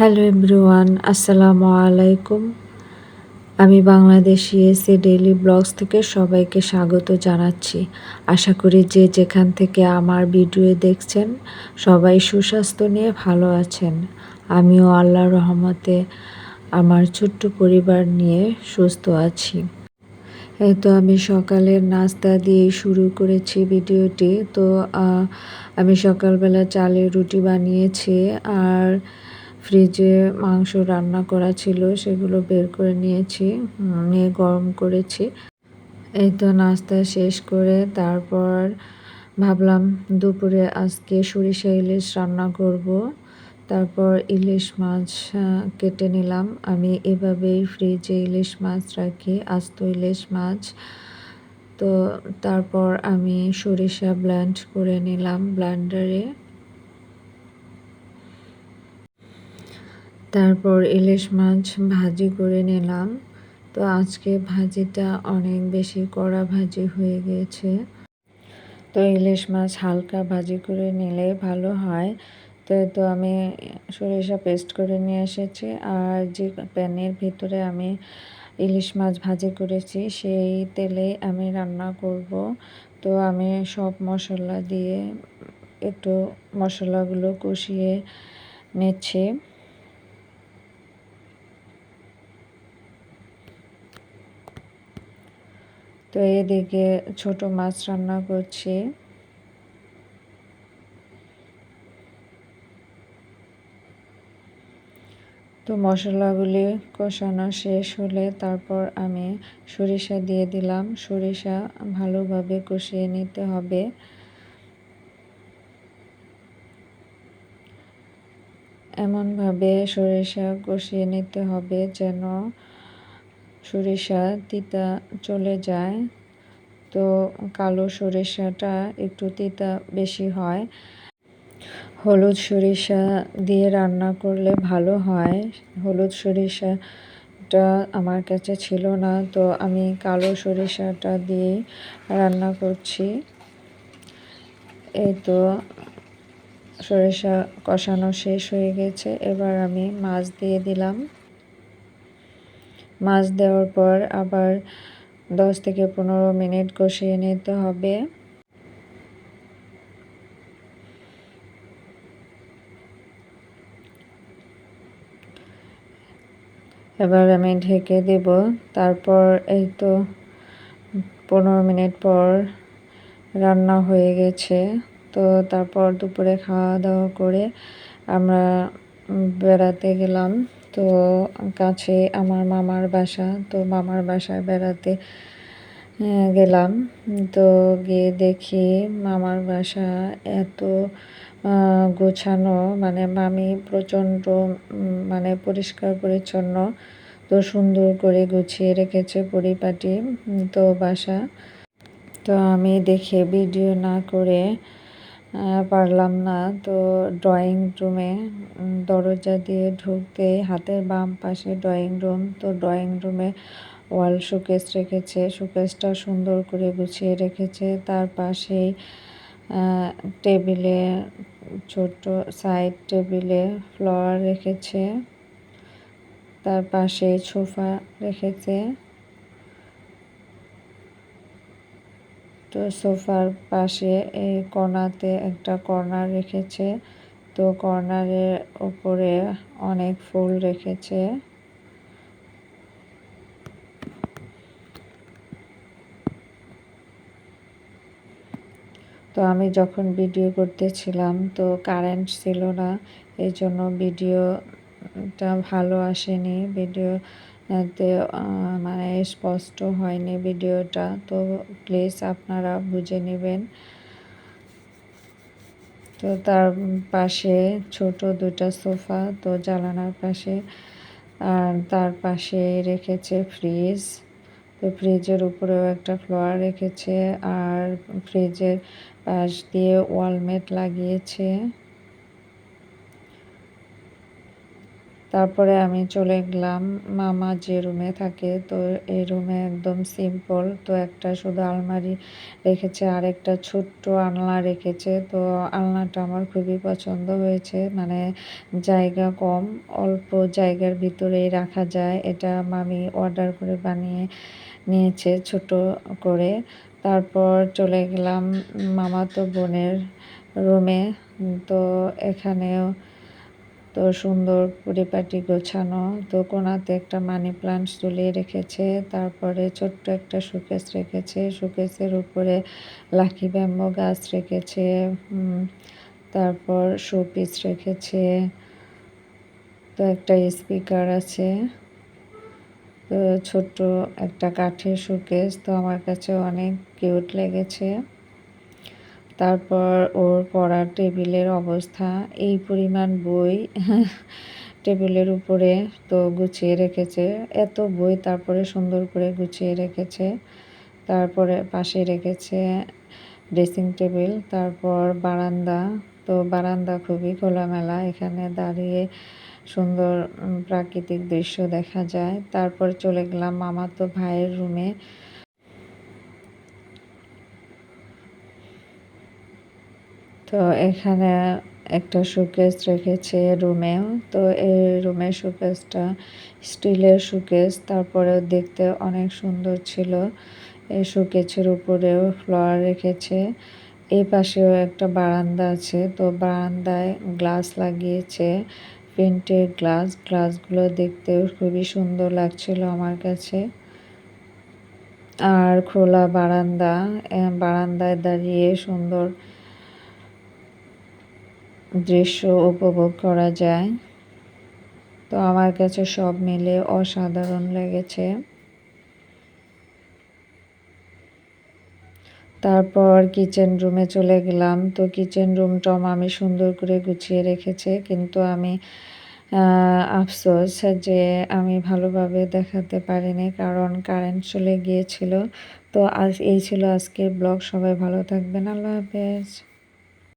Hello everyone, আসসালামু আলাইকুম। আমি বাংলাদেশি এসে ডেইলি ব্লগস থেকে সবাইকে স্বাগত জানাচ্ছি। আশা করি যে যেখান থেকে আমার ভিডিও দেখছেন সবাই সুস্বাস্থ্য নিয়ে ভালো আছেন। আমিও আল্লাহর রহমতে আমার ছোট্ট পরিবার নিয়ে সুস্থ আছি। এই তো আমি সকালের নাস্তা দিয়ে শুরু করেছি ভিডিওটি। তো আমি সকালবেলা চালের রুটি বানিয়েছি আর ফ্রিজে মাংস রান্না করা ছিল, সেগুলো বের করে নিয়েছি, নিয়ে গরম করেছি। এই তো নাস্তা শেষ করে তারপর ভাবলাম দুপুরে আজকে সরিষা ইলিশ রান্না করব। তারপর ইলিশ মাছ কেটে নিলাম। আমি এভাবেই ফ্রিজে ইলিশ মাছ রাখি, আস্ত ইলিশ মাছ। তো তারপর আমি সরিষা ব্লেন্ড করে নিলাম ব্লেন্ডারে। তারপর ইলিশ মাছ ভাজি করে নিলাম। তো আজকে ভাজিটা অনেক বেশি কড়া ভাজি হয়ে গিয়েছে। তো ইলিশ মাছ হালকা ভাজি করে নিলে ভালো হয়। তো আমি সরিষা পেস্ট করে নিয়ে এসেছি, আর যে প্যানের ভিতরে আমি ইলিশ মাছ ভাজি করেছি সেই তেলে আমি রান্না করব। তো আমি সব মশলা দিয়ে একটু মশলাগুলো কষিয়ে নিচ্ছি। তো এদিকে ছোট মাছ রান্না করছি। তো মশলাগুলি কষানো শেষ হলে তারপর আমি সরিষা দিয়ে দিলাম। সরিষা ভালোভাবে কষিয়ে নিতে হবে। এমনভাবে সরিষা কষিয়ে নিতে হবে যেন সরিষা তিতা চলে যায়। তো কালো সরিষাটা একটু তিতা বেশি হয়। হলুদ সরিষা দিয়ে রান্না করলে ভালো হয়। হলুদ সরিষাটা আমার কাছে ছিল না, তো আমি কালো সরিষাটা দিয়ে রান্না করছি। এই তো সরিষা কষানো শেষ হয়ে গেছে, এবার আমি মাছ দিয়ে দিলাম। মাছ দেওয়ার পর আবার 10 থেকে 15 মিনিট কষিয়ে নিতে হবে। এবার আমি ঢেকে দেব। তারপর এই তো 15 মিনিট পর রান্না হয়ে গেছে। তো তারপর দুপুরে খাওয়া দাওয়া করে আমরা বেড়াতে গেলাম। তো কাছে আমার মামার বাসা, তো মামার বাসায় বেড়াতে গেলাম। তো গিয়ে দেখি মামার বাসা এত গোছানো, মানে মামি প্রচণ্ড মানে পরিষ্কার পরিচ্ছন্ন, তো সুন্দর করে গুছিয়ে রেখেছে পরিপাটি তো বাসা। তো আমি দেখে ভিডিও না করে পারলাম না। তো ড্রয়িং রুমে দরজা দিয়ে ঢুকতেই হাতের বাম পাশে ড্রয়িং রুম। তো ড্রয়িং রুমে ওয়াল শোকেস রেখেছে, শোকেসটা সুন্দর করে গুছিয়ে রেখেছে। তার পাশেই টেবিলে, ছোট সাইড টেবিলে ফ্লাওয়ার রেখেছে, তার পাশে সোফা রেখেছে। তো সোফার পাশে এই কোণাতে একটা কর্নার রেখেছে। তো কর্নারের উপরে অনেক ফুল রেখেছে। তো আমি যখন ভিডিও করতেছিলাম তো কারেন্ট ছিল না, এই জন্য ভিডিওটা ভালো আসেনি, ভিডিওতে মানে স্পষ্ট হয়নি ভিডিওটা। তো প্লিজ আপনারা বুঝে নেবেন। তো তার পাশে ছোট দুটা সোফা, তো জানালার পাশে, আর তার পাশে রেখেছে ফ্রিজ। তো ফ্রিজের উপরেও একটা ফ্লাওয়ার রেখেছে, আর ফ্রিজের পাশ দিয়ে ওয়ালমেট লাগিয়েছে। তারপরে আমি চলে গেলাম মামা যে রুমে থাকে। তো এই রুমে একদম সিম্পল, তো একটা শুধু আলমারি রেখেছে আর একটা ছোট্ট আলনা রেখেছে। তো আলনাটা আমার খুবই পছন্দ হয়েছে, মানে জায়গা কম, অল্প জায়গার ভিতরেই রাখা যায়। এটা মামি অর্ডার করে বানিয়ে নিয়েছে ছোট করে। তারপর চলে গেলাম মামাতো বোনের রুমে। তো এখানেও তো সুন্দর পরিপাটি গোছানো। তো কোণাতে একটা মানি প্লান্ট ঝুলিয়ে রেখেছে। তারপরে ছোট্ট একটা শোকেস রেখেছে, শোকেসের উপরে লাকি ব্যাম্বো গাছ রেখেছে। তারপর শোপিস রেখেছে। তো একটা স্পিকার আছে। তো ছোট্ট একটা কাঠের শোকেস, তো আমার কাছে অনেক কিউট লেগেছে। তারপর ওর পড়ার টেবিলের অবস্থা, এই পরিমাণ বই টেবিলের উপরে তো গুছিয়ে রেখেছে। এত বই তারপরে সুন্দর করে গুছিয়ে রেখেছে। তারপরে পাশে রেখেছে ড্রেসিং টেবিল। তারপর বারান্দা, তো বারান্দা খুবই খোলামেলা, এখানে দাঁড়িয়ে সুন্দর প্রাকৃতিক দৃশ্য দেখা যায়। তারপর চলে গেলাম মামাতো ভাইয়ের রুমে। তো এখানে একটা শোকেস রেখেছে রুমেও। তো এই রুমের শোকেসটা স্টিলের শোকেস, তারপরেও দেখতে অনেক সুন্দর ছিল। এই শোকেসের উপরেও ফ্লাওয়ার রেখেছে। এই পাশেও একটা বারান্দা আছে, তো বারান্দায় গ্লাস লাগিয়েছে, প্রিন্টেড গ্লাস। গ্লাসগুলো দেখতেও খুবই সুন্দর লাগছিল আমার কাছে। আর খোলা বারান্দা, বারান্দায় দাঁড়িয়ে সুন্দর দৃশ্য উপভোগ করা যায়। তো আমার কাছে সব মিলে অসাধারণ লেগেছে। তারপর কিচেন রুমে চলে গেলাম। তো কিচেন রুমটাও আমি সুন্দর করে গুছিয়ে রেখেছে, কিন্তু আমি আফসোস যে আমি ভালোভাবে দেখাতে পারিনি, কারণ কারেন্ট চলে গিয়েছিল। তো আজ এই ছিল আজকের ব্লগ। সবাই ভালো থাকবেন। আল্লাহ হাফেজ।